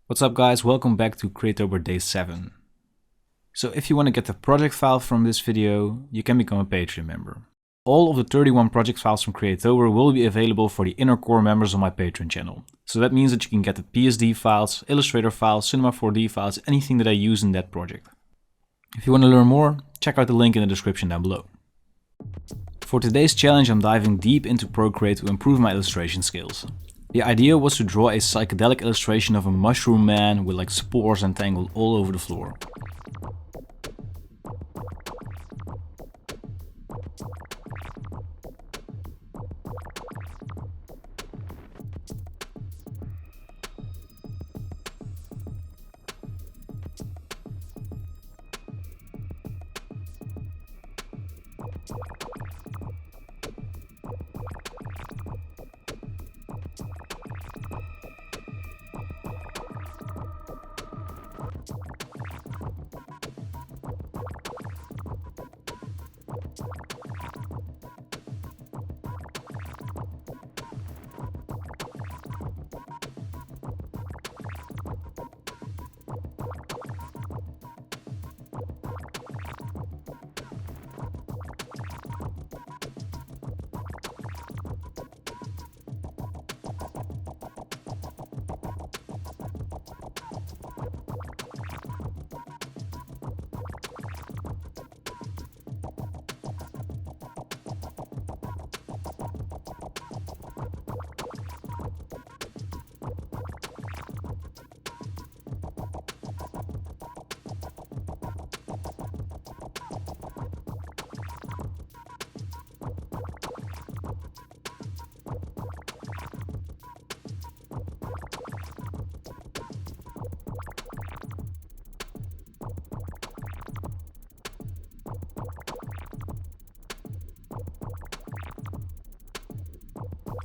What's up guys, welcome back to Creatober Day 7. So if you want to get the project file from this video, you can become a Patreon member. All of the 31 project files from Creatober will be available for the inner core members on my Patreon channel. So that means that you can get the PSD files, Illustrator files, Cinema 4D files, anything that I use in that project. If you want to learn more, check out the link in the description down below. For today's challenge, I'm diving deep into ProCreate to improve my illustration skills. The idea was to draw a psychedelic illustration of a mushroom man with like spores entangled all over the floor.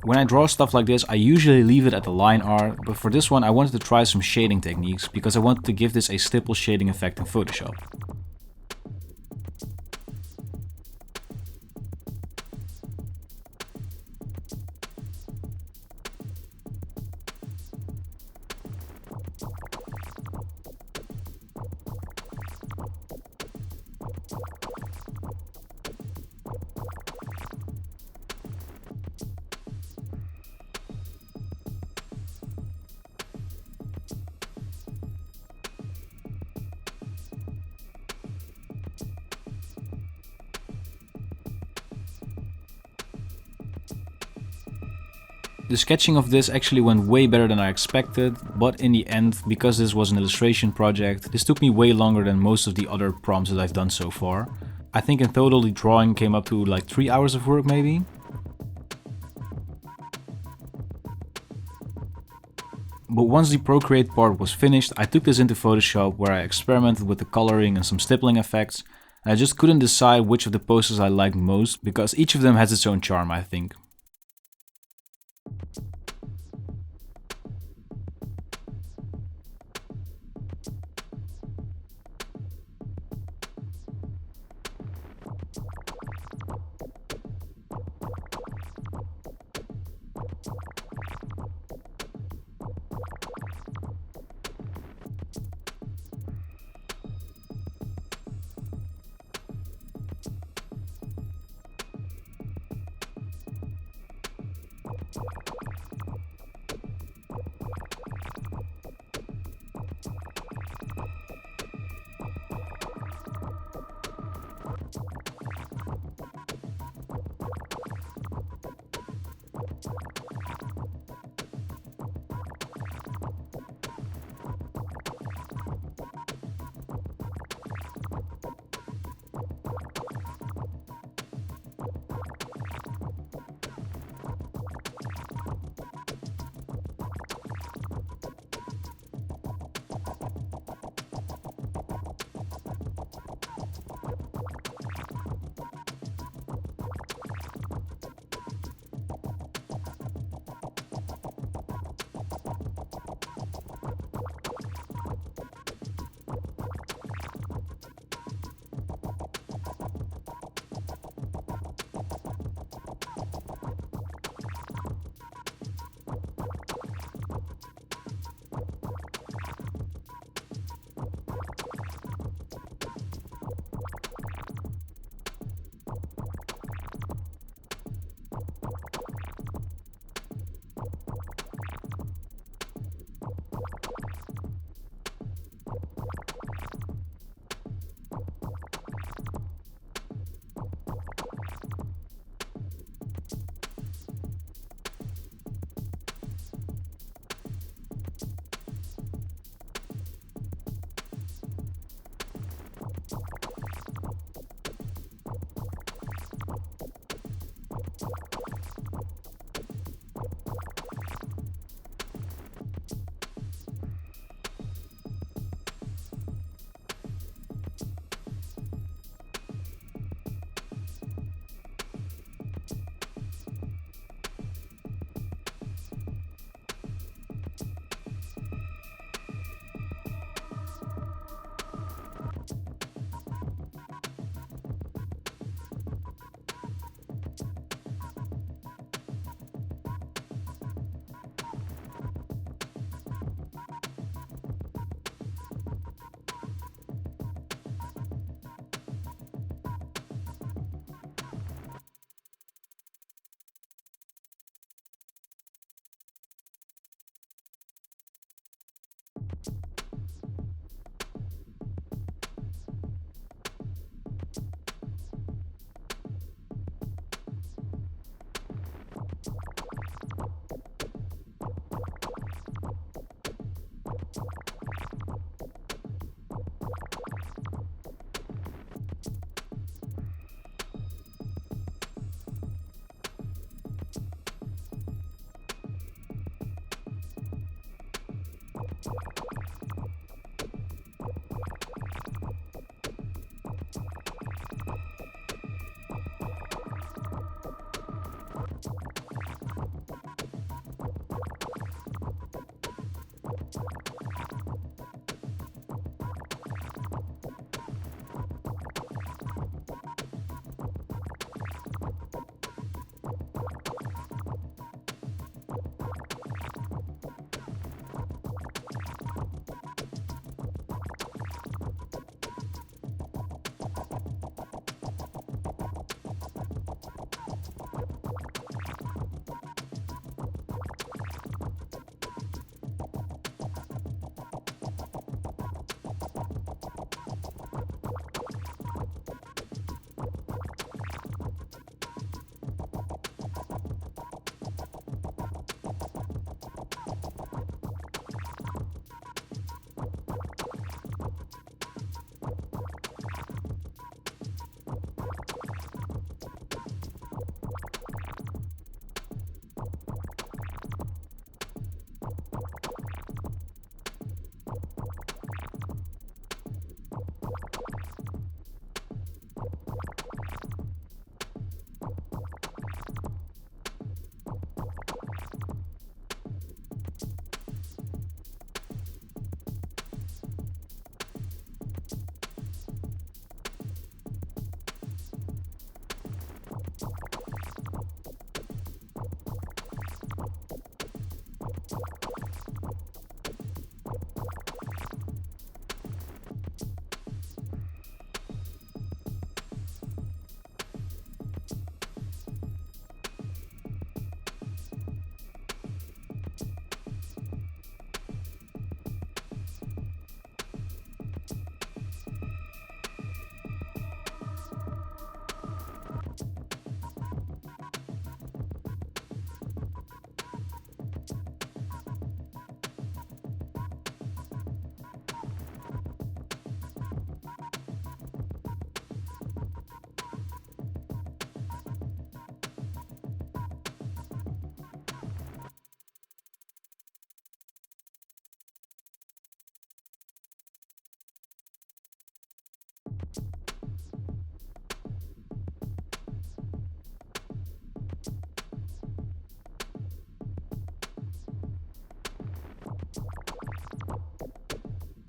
When I draw stuff like this, I usually leave it at the line art, but for this one I wanted to try some shading techniques because I wanted to give this a stipple shading effect in Photoshop. The sketching of this actually went way better than I expected, but in the end, because this was an illustration project, this took me way longer than most of the other prompts that I've done so far. I think in total the drawing came up to like 3 hours of work maybe. But once the ProCreate part was finished, I took this into Photoshop where I experimented with the coloring and some stippling effects. And I just couldn't decide which of the poses I liked most because each of them has its own charm, I think.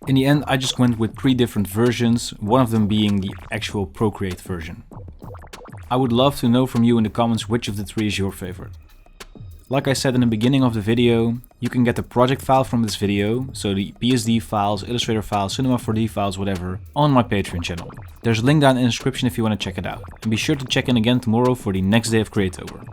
In the end, I just went with 3 different versions, one of them being the actual ProCreate version. I would love to know from you in the comments which of the 3 is your favorite. Like I said in the beginning of the video, you can get the project file from this video, so the PSD files, Illustrator files, Cinema 4D files, whatever, on my Patreon channel. There's a link down in the description if you want to check it out. And be sure to check in again tomorrow for the next day of Creatober.